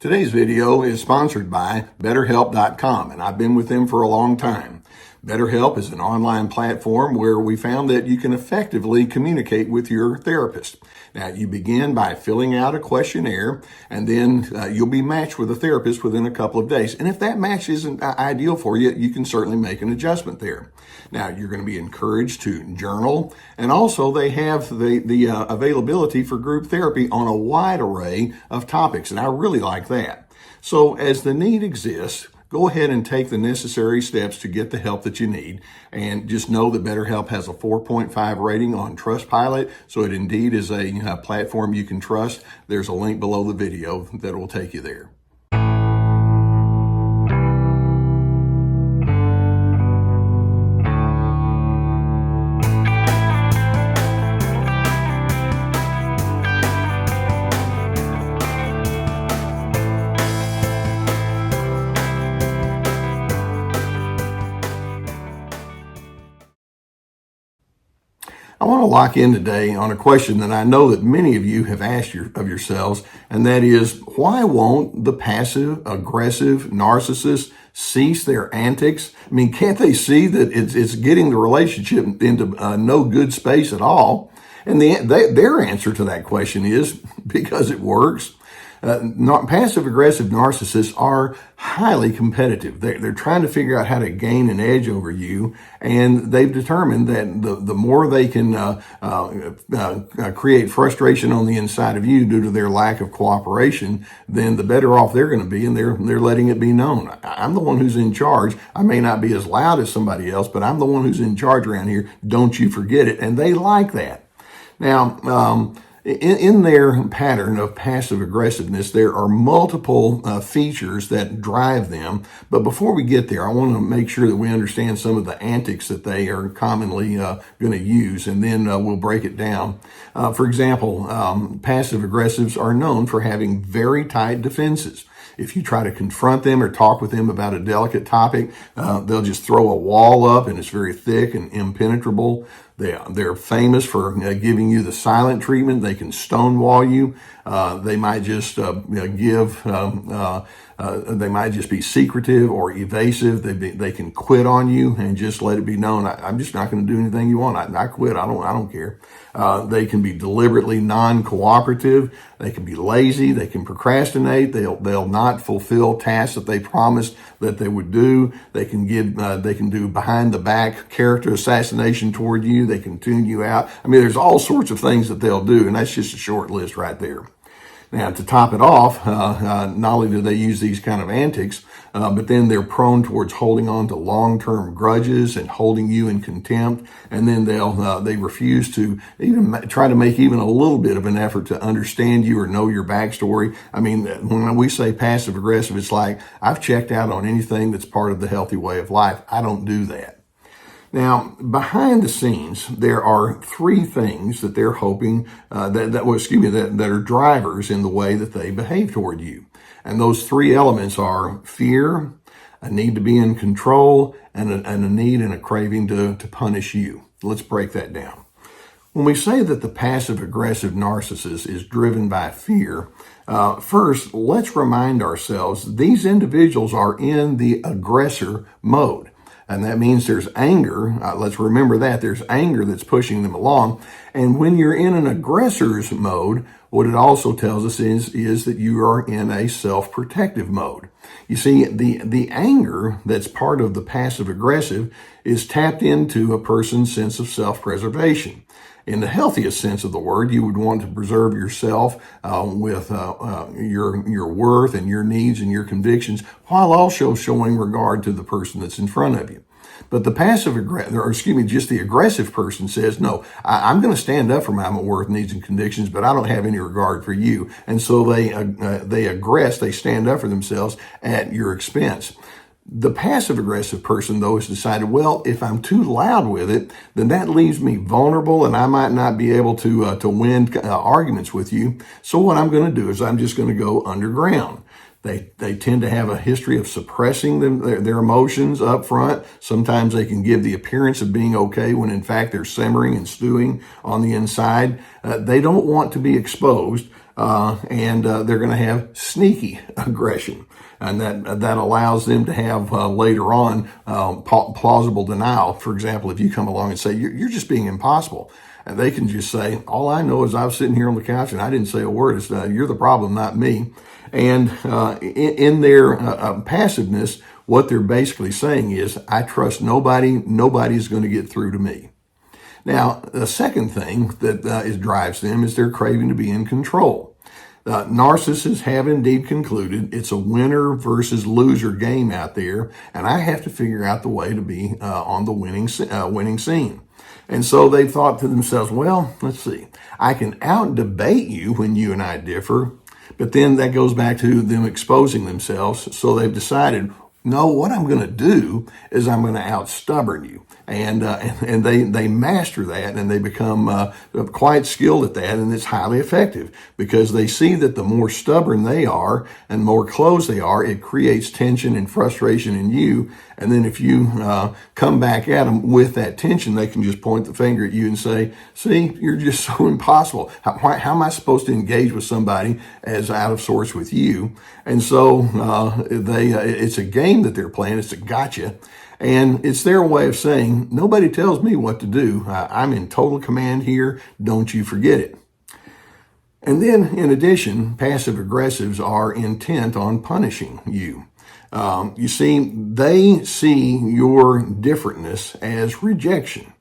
Today's video is sponsored by BetterHelp.com, and I've been with them for a long time. BetterHelp is an online platform where we found that you can effectively communicate with your therapist. Now, you begin by filling out a questionnaire, and then you'll be matched with a therapist within a couple of days. And if that match isn't ideal for you, you can certainly make an adjustment there. Now, you're going to be encouraged to journal, and also they have the availability for group therapy on a wide array of topics, and I really like that. So as the need exists, go ahead and take the necessary steps to get the help that you need. And just know that BetterHelp has a 4.5 rating on Trustpilot, so it indeed is a platform you can trust. There's a link below the video that will take you there. I want to lock in today on a question that I know that many of you have asked of yourselves, and that is, why won't the passive-aggressive narcissist cease their antics? I mean, can't they see that it's getting the relationship into no good space at all? And their answer to that question is because it works. Passive-aggressive narcissists are highly competitive. They're trying to figure out how to gain an edge over you, and they've determined that the more they can create frustration on the inside of you due to their lack of cooperation, then the better off they're going to be, and they're letting it be known. I'm the one who's in charge. I may not be as loud as somebody else, but I'm the one who's in charge around here. Don't you forget it. And they like that. Now, in their pattern of passive aggressiveness, there are multiple features that drive them. But before we get there, I want to make sure that we understand some of the antics that they are commonly going to use, and then we'll break it down. For example, passive aggressives are known for having very tight defenses. If you try to confront them or talk with them about a delicate topic, they'll just throw a wall up, and it's very thick and impenetrable. They're famous for giving you the silent treatment. They can stonewall you. They might just they might just be secretive or evasive. They can quit on you and just let it be known. I'm just not going to do anything you want. I quit. I don't care. They can be deliberately non-cooperative. They can be lazy. They can procrastinate. They'll not fulfill tasks that they promised that they would do. They can do behind the back character assassination toward you. They can tune you out. I mean, there's all sorts of things that they'll do, and that's just a short list right there. Now, to top it off, not only do they use these kind of antics, but then they're prone towards holding on to long-term grudges and holding you in contempt. And then they refuse to even try to make even a little bit of an effort to understand you or know your backstory. I mean, when we say passive-aggressive, it's like, I've checked out on anything that's part of the healthy way of life. I don't do that. Now, behind the scenes, there are three things that they're hoping that are drivers in the way that they behave toward you. And those three elements are fear, a need to be in control, and a need and a craving to punish you. Let's break that down. When we say that the passive-aggressive narcissist is driven by fear, first, let's remind ourselves these individuals are in the aggressor mode. And that means there's anger. Let's remember that. There's anger that's pushing them along. And when you're in an aggressor's mode, what it also tells us is that you are in a self-protective mode. You see, the anger that's part of the passive-aggressive is tapped into a person's sense of self-preservation. In the healthiest sense of the word, you would want to preserve yourself with your worth and your needs and your convictions, while also showing regard to the person that's in front of you. But the the aggressive person says, no, I'm going to stand up for my worth, needs, and convictions, but I don't have any regard for you. And so they stand up for themselves at your expense. The passive-aggressive person, though, has decided, well, if I'm too loud with it, then that leaves me vulnerable, and I might not be able to win arguments with you. So what I'm going to do is I'm just going to go underground. They tend to have a history of suppressing their emotions up front. Sometimes they can give the appearance of being okay when in fact they're simmering and stewing on the inside. They don't want to be exposed. and they're going to have sneaky aggression. And that allows them to have later on plausible denial. For example, if you come along and say, you're just being impossible, and they can just say, all I know is I was sitting here on the couch and I didn't say a word. It's, you're the problem, not me. And in their passiveness, what they're basically saying is, I trust nobody. Nobody's going to get through to me. Now, the second thing that drives them is their craving to be in control. Narcissists have indeed concluded it's a winner versus loser game out there, and I have to figure out the way to be on the winning scene. And so they thought to themselves, well, let's see, I can out-debate you when you and I differ, but then that goes back to them exposing themselves. So they've decided, no, what I'm going to do is I'm going to out-stubborn you. And they master that, and they become quite skilled at that, and it's highly effective because they see that the more stubborn they are and more closed they are, it creates tension and frustration in you. And then if you come back at them with that tension, they can just point the finger at you and say, see, you're just so impossible. How am I supposed to engage with somebody as out of sorts with you? And so it's a game that they're playing. It's a gotcha. And it's their way of saying, nobody tells me what to do. I'm in total command here. Don't you forget it. And then, in addition, passive aggressives are intent on punishing you. You see, they see your differentn't as rejection.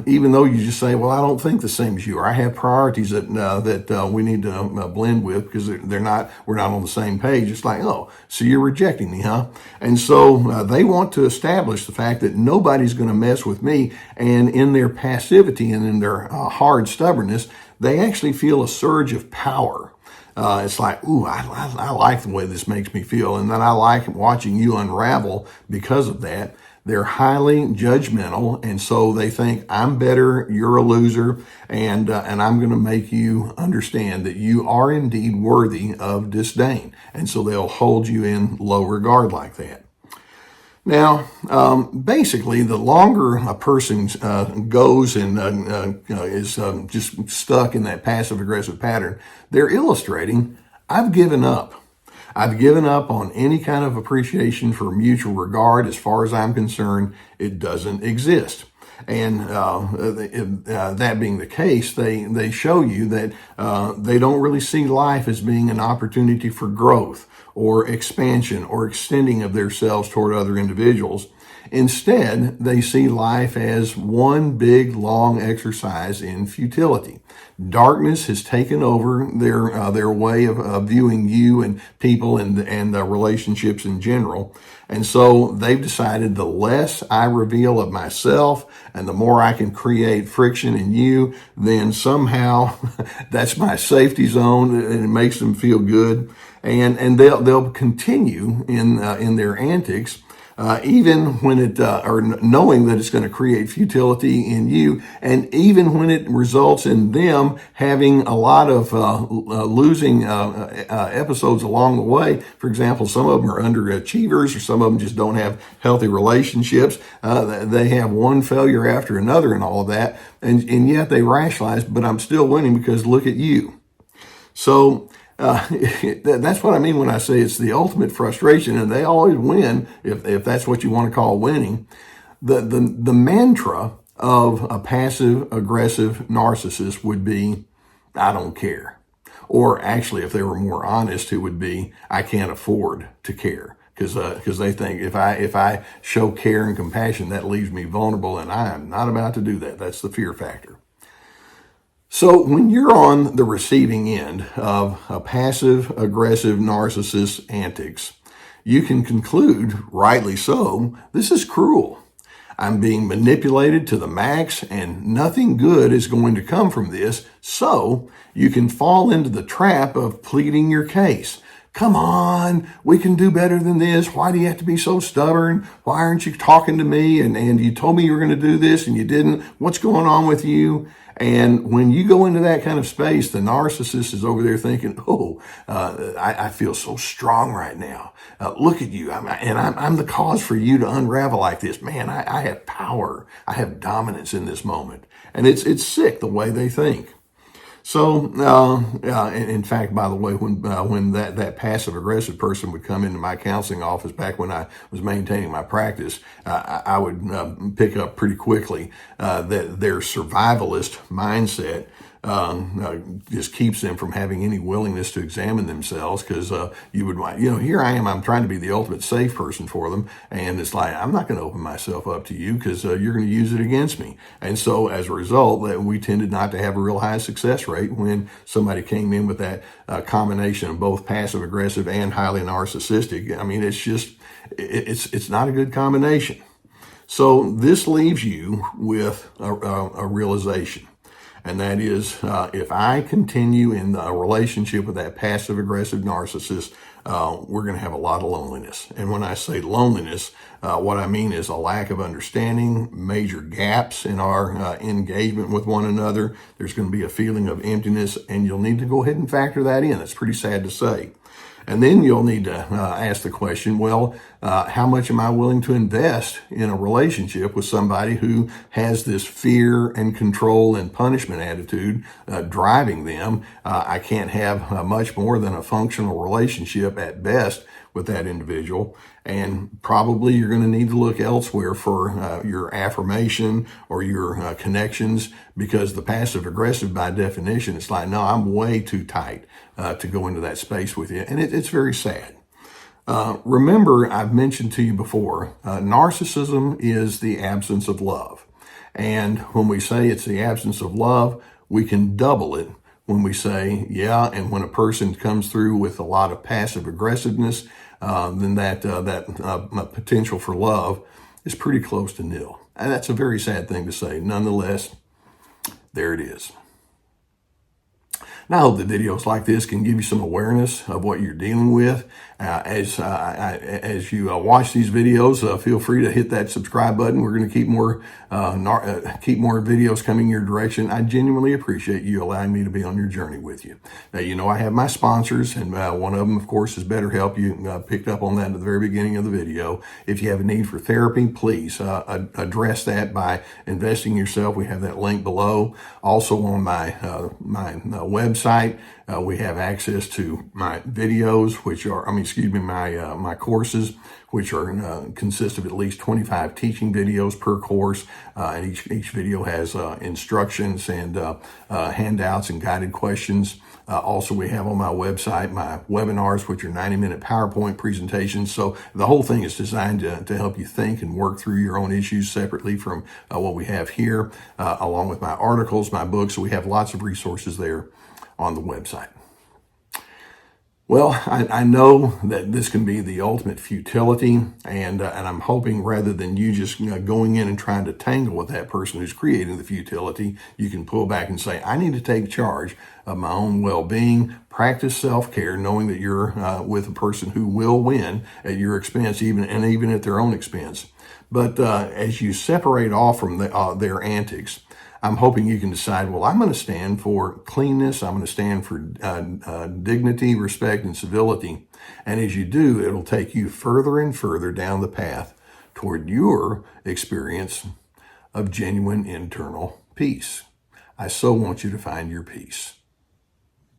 Even though you just say, well, I don't think the same as you, or I have priorities that we need to blend with because we're not on the same page. It's like, oh, so you're rejecting me, huh? And so they want to establish the fact that nobody's going to mess with me. And in their passivity and in their hard stubbornness, they actually feel a surge of power. It's like, ooh, I like the way this makes me feel. And then I like watching you unravel because of that. They're highly judgmental, and so they think, I'm better, you're a loser, and I'm going to make you understand that you are indeed worthy of disdain. And so they'll hold you in low regard like that. Now, basically, the longer a person goes and is just stuck in that passive-aggressive pattern, they're illustrating, I've given up. I've given up on any kind of appreciation for mutual regard. As far as I'm concerned, it doesn't exist. And that being the case, they show you that they don't really see life as being an opportunity for growth or expansion or extending of themselves toward other individuals. Instead, they see life as one big, long exercise in futility. Darkness has taken over their way of viewing you and people and relationships in general. And so they've decided the less I reveal of myself and the more I can create friction in you, then somehow that's my safety zone and it makes them feel good. And they'll continue in their antics. Even when or knowing that it's going to create futility in you, and even when it results in them having a lot of losing episodes along the way. For example, some of them are underachievers, or some of them just don't have healthy relationships. They have one failure after another and all of that, and yet they rationalize, but I'm still winning because look at you. So that's what I mean when I say it's the ultimate frustration, and they always win if that's what you want to call winning. The mantra of a passive aggressive narcissist would be, I don't care. Or actually, if they were more honest, it would be, I can't afford to care. Because they think if I show care and compassion, that leaves me vulnerable, and I am not about to do that. That's the fear factor. So when you're on the receiving end of a passive-aggressive narcissist's antics, you can conclude, rightly so, this is cruel. I'm being manipulated to the max, and nothing good is going to come from this, so you can fall into the trap of pleading your case. Come on, we can do better than this. Why do you have to be so stubborn? Why aren't you talking to me? And you told me you were going to do this and you didn't. What's going on with you? And when you go into that kind of space, the narcissist is over there thinking, I feel so strong right now. Look at you. I'm the cause for you to unravel like this. Man, I have power. I have dominance in this moment. And it's sick the way they think. So, in fact, by the way, when that passive aggressive person would come into my counseling office back when I was maintaining my practice, I would pick up pretty quickly that their survivalist mindset just keeps them from having any willingness to examine themselves, because you would, here I am, I'm trying to be the ultimate safe person for them, and it's like, I'm not going to open myself up to you because you're going to use it against me. And so as a result, that we tended not to have a real high success rate when somebody came in with that combination of both passive aggressive and highly narcissistic. I mean, it's not a good combination. So this leaves you with a realization. And that is, if I continue in a relationship with that passive aggressive narcissist, we're going to have a lot of loneliness. And when I say loneliness, what I mean is a lack of understanding, major gaps in our engagement with one another. There's going to be a feeling of emptiness, and you'll need to go ahead and factor that in. It's pretty sad to say. And then you'll need to ask the question, well, how much am I willing to invest in a relationship with somebody who has this fear and control and punishment attitude driving them? I can't have much more than a functional relationship at best with that individual. And probably you're going to need to look elsewhere for your affirmation or your connections, because the passive aggressive, by definition, it's like, no, I'm way too tight to go into that space with you. And it's very sad. Remember, I've mentioned to you before, narcissism is the absence of love. And when we say it's the absence of love, we can double it when we say, yeah, and when a person comes through with a lot of passive aggressiveness, then that potential for love is pretty close to nil. And that's a very sad thing to say. Nonetheless, there it is. Now, I hope that videos like this can give you some awareness of what you're dealing with. As you watch these videos, feel free to hit that subscribe button. We're going to keep more videos coming your direction. I genuinely appreciate you allowing me to be on your journey with you. Now, I have my sponsors, and one of them, of course, is BetterHelp. You picked up on that at the very beginning of the video. If you have a need for therapy, please address that by investing in yourself. We have that link below. Also, on my website, we have access to my videos, my courses, which are consist of at least 25 teaching videos per course, and each video has instructions and handouts and guided questions. Also, we have on my website my webinars, which are 90-minute PowerPoint presentations. So the whole thing is designed to help you think and work through your own issues separately from what we have here, along with my articles, my books. So we have lots of resources there on the website. Well, I know that this can be the ultimate futility, and I'm hoping, rather than you just going in and trying to tangle with that person who's creating the futility, you can pull back and say, I need to take charge of my own well-being, practice self-care, knowing that you're with a person who will win at your expense, even at their own expense. But as you separate off from their antics, I'm hoping you can decide, well, I'm going to stand for cleanness. I'm going to stand for dignity, respect, and civility. And as you do, it'll take you further and further down the path toward your experience of genuine internal peace. I so want you to find your peace.